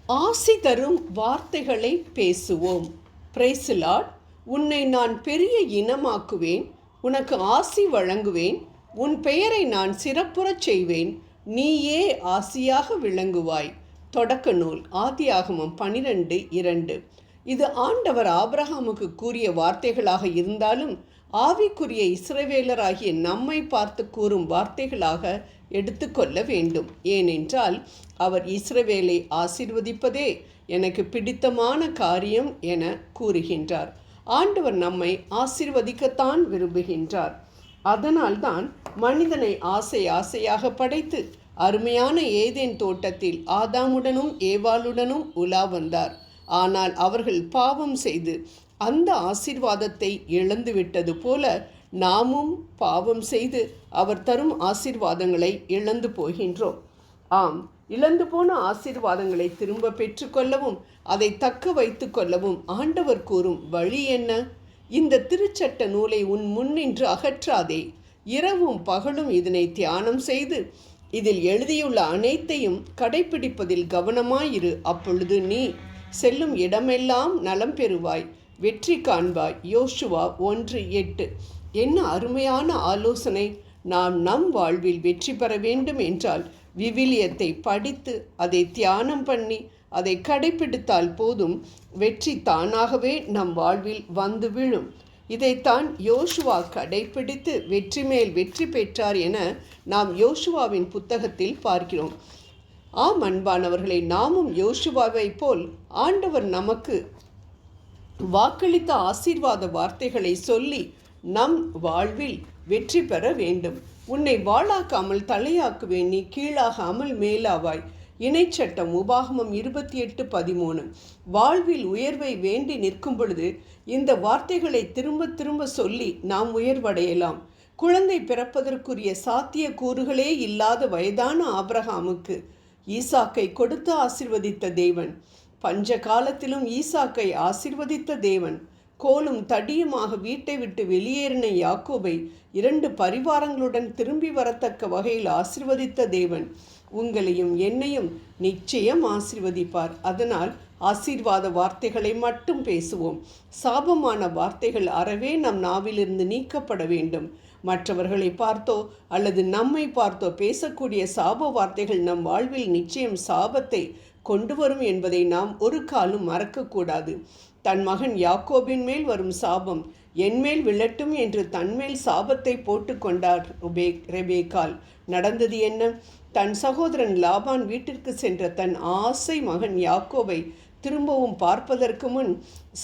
ஆசி தரும் வார்த்தைகளை பேசுவோம். Praise the Lord. உன்னை நான் பெரிய இனமாக்குவேன், உனக்கு ஆசி வழங்குவேன், உன் பெயரை நான் சிறப்புறச் செய்வேன், நீயே ஆசியாக விளங்குவாய். தொடக்க நூல் ஆதியாகமம் 12:2. இது ஆண்டவர் ஆபிரகாமுக்கு கூறிய வார்த்தைகளாக இருந்தாலும் ஆவிக்குரிய இஸ்ரவேலராகிய நம்மை பார்த்து கூறும் வார்த்தைகளாக எடுத்துக்கொள்ள வேண்டும். ஏனென்றால் அவர் இஸ்ரவேலை ஆசீர்வதிப்பதே எனக்கு பிடித்தமான காரியம் என கூறுகின்றார். ஆண்டவர் நம்மை ஆசீர்வதிக்கத்தான் விரும்புகின்றார். அதனால்தான் மனிதனை ஆசையாக படைத்து அருமையான ஏதேன் தோட்டத்தில் ஆதாமுடனும் ஏவாளுடனும் உலா வந்தார். ஆனால் அவர்கள் பாவம் செய்து அந்த ஆசீர்வாதத்தை இழந்துவிட்டது போல நாமும் பாவம் செய்து அவர் தரும் ஆசீர்வாதங்களை இழந்து போகின்றோம். ஆம், இழந்து போன ஆசீர்வாதங்களை திரும்ப பெற்றுக்கொள்ளவும் அதை தக்க வைத்து கொள்ளவும் ஆண்டவர் கூறும் வழி என்ன? இந்த திருச்சட்ட நூலை உன் முன்னின்று அகற்றாதே. இரவும் பகலும் இதனை தியானம் செய்து இதில் எழுதியுள்ள அனைத்தையும் கடைப்பிடிப்பதில் கவனமாயிரு. அப்பொழுது நீ செல்லும் இடமெல்லாம் நலம் பெறுவாய், வெற்றி காண்பாய். யோசுவா 1:8. என்ன அருமையான ஆலோசனை! நாம் நம் வாழ்வில் வெற்றி பெற வேண்டும் என்றால் விவிலியத்தை படித்து அதை தியானம் பண்ணி அதை கடைப்பிடித்தால் போதும், வெற்றி தானாகவே நம் வாழ்வில் வந்து விழும். இதைத்தான் யோசுவா கடைப்பிடித்து வெற்றி மேல் வெற்றி பெற்றார் என நாம் யோசுவாவின் புத்தகத்தில் பார்க்கிறோம். ஆம் அன்பானவர்களை, நாமும் யோசுவாவை போல் ஆண்டவர் நமக்கு வாக்களித்த ஆசீர்வாத வார்த்தைகளை சொல்லி நம் வாழ்வில் வெற்றி பெற வேண்டும். உன்னை வாளாக்காமல் தலையாக்குவேன், நீ கீழாகாமல் மேலாவாய். இணைச்சட்டம் உபாகமம் 28:13. வாழ்வில் உயர்வை வேண்டி நிற்கும் பொழுது இந்த வார்த்தைகளை திரும்ப திரும்ப சொல்லி நாம் உயர்வடையலாம். குழந்தை பிறப்பதற்குரிய சாத்திய கூறுகளே இல்லாத வயதான ஆபிரகாமுக்கு ஈசாக்கை கொடுத்து ஆசீர்வதித்த தேவன், பஞ்ச காலத்திலும் ஈசாக்கை ஆசீர்வதித்த தேவன், கோலும் தடியுமாக வீட்டை விட்டு வெளியேறின யாக்கோபை 2 பரிவாரங்களுடன் திரும்பி வரத்தக்க வகையில் ஆசீர்வதித்த தேவன் உங்களையும் என்னையும் நிச்சயம் ஆசீர்வதிப்பார். அதனால் ஆசீர்வாத வார்த்தைகளை மட்டும் பேசுவோம். சாபமான வார்த்தைகள் அறவே நம் நாவிலிருந்து நீக்கப்பட வேண்டும். மற்றவர்களை பார்த்தோ அல்லது நம்மை பார்த்தோ பேசக்கூடிய சாப வார்த்தைகள் நம் வாழ்வில் நிச்சயம் சாபத்தை கொண்டு வரும் என்பதை நாம் ஒரு காலம் மறக்கக்கூடாது. தன் மகன் யாக்கோபின் மேல் வரும் சாபம் என்மேல் விழட்டும் என்று தன்மேல் சாபத்தை போட்டு கொண்டார் ரெபேக்காள். நடந்தது என்ன? தன் சகோதரன் லாபான் வீட்டிற்கு சென்ற தன் ஆசை மகன் யாக்கோபை திரும்பவும் பார்ப்பதற்கு முன்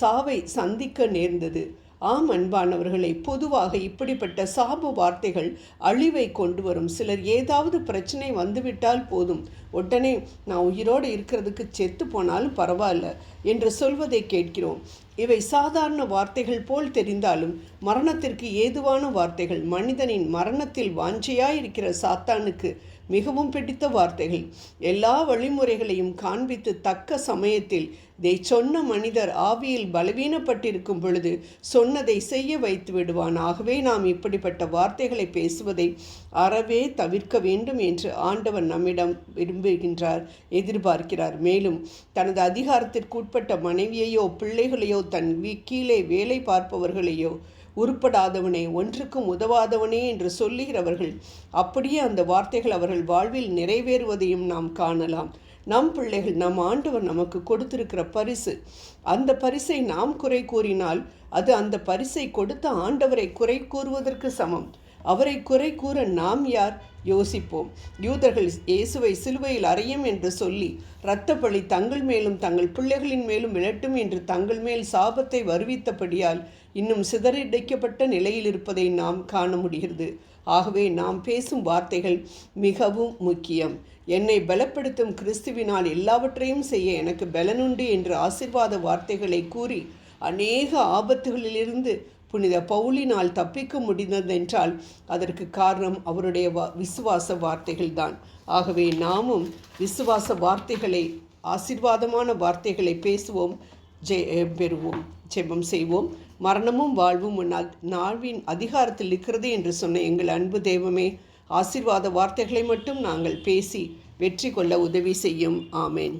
சாவை சந்திக்க நேர்ந்தது. ஆம் அன்பானவர்களை, பொதுவாக இப்படிப்பட்ட சாப வார்த்தைகள் அழிவை கொண்டு வரும். சிலர் ஏதாவது பிரச்சனை வந்துவிட்டால் போதும், உடனே நான் உயிரோடு இருக்கிறதுக்கு செத்து போனாலும் பரவாயில்ல என்று சொல்வதை கேட்கிறோம். இவை சாதாரண வார்த்தைகள் போல் தெரிந்தாலும் மரணத்திற்கு ஏதுவான வார்த்தைகள். மனிதனின் மரணத்தில் வாஞ்சையாயிருக்கிற சாத்தானுக்கு மிகவும் பிடித்த வார்த்தைகள். எல்லா வழிமுறைகளையும் காண்பித்து தக்க சமயத்தில் இதை சொன்ன மனிதர் ஆவியில் பலவீனப்பட்டிருக்கும் பொழுது சொன்னதை செய்ய வைத்து விடுவான். ஆகவே நாம் இப்படிப்பட்ட வார்த்தைகளை பேசுவதை அறவே தவிர்க்க வேண்டும் என்று ஆண்டவர் நம்மிடம் விரும்புகின்றார், எதிர்பார்க்கிறார். மேலும் தனது அதிகாரத்திற்கு உட்பட்ட மனைவியையோ பிள்ளைகளையோ தன் கீழே வேலை பார்ப்பவர்களையோ உருப்படாதவனே, ஒன்றுக்கும் உதவாதவனே என்று சொல்லுகிறவர்கள் அப்படியே அந்த வார்த்தைகள் அவர்கள் வாழ்வில் நிறைவேறுவதையும் நாம் காணலாம். நம் பிள்ளைகள் நம் ஆண்டவர் நமக்கு கொடுத்திருக்கிற பரிசு. அந்த பரிசை நாம் குறை கூறினால் அது அந்த பரிசை கொடுத்த ஆண்டவரை குறை கூறுவதற்கு சமம். அவரை குறை கூற நாம் யார்? யோசிப்போம். யூதர்கள் இயேசுவை சிலுவையில் அறையும் என்று சொல்லி இரத்த பழி தங்கள் மேலும் தங்கள் பிள்ளைகளின் மேலும் விழட்டும் என்று தங்கள் மேல் சாபத்தை வருவித்தபடியால் இன்னும் சிதறடிக்கப்பட்ட நிலையில் இருப்பதை நாம் காண முடிகிறது. ஆகவே நாம் பேசும் வார்த்தைகள் மிகவும் முக்கியம். என்னை பலப்படுத்தும் கிறிஸ்துவினால் எல்லாவற்றையும் செய்ய எனக்கு பலனுண்டு என்று ஆசீர்வாத வார்த்தைகளை கூறி அநேக ஆபத்துகளிலிருந்து புனித பவுலினால் தப்பிக்க முடிந்ததென்றால் அதற்கு காரணம் அவருடைய விசுவாச வார்த்தைகள்தான். ஆகவே நாமும் விசுவாச வார்த்தைகளை, ஆசீர்வாதமான வார்த்தைகளை பேசுவோம், பெறுவோம். ஜெபம் செய்வோம். மரணமும் வாழ்வும் நாவின் அதிகாரத்தில் இருக்கிறது என்று சொன்ன எங்கள் அன்பு தெய்வமே, ஆசீர்வாத வார்த்தைகளை மட்டும் நாங்கள் பேசி வெற்றி கொள்ள உதவி செய்யும். ஆமேன்.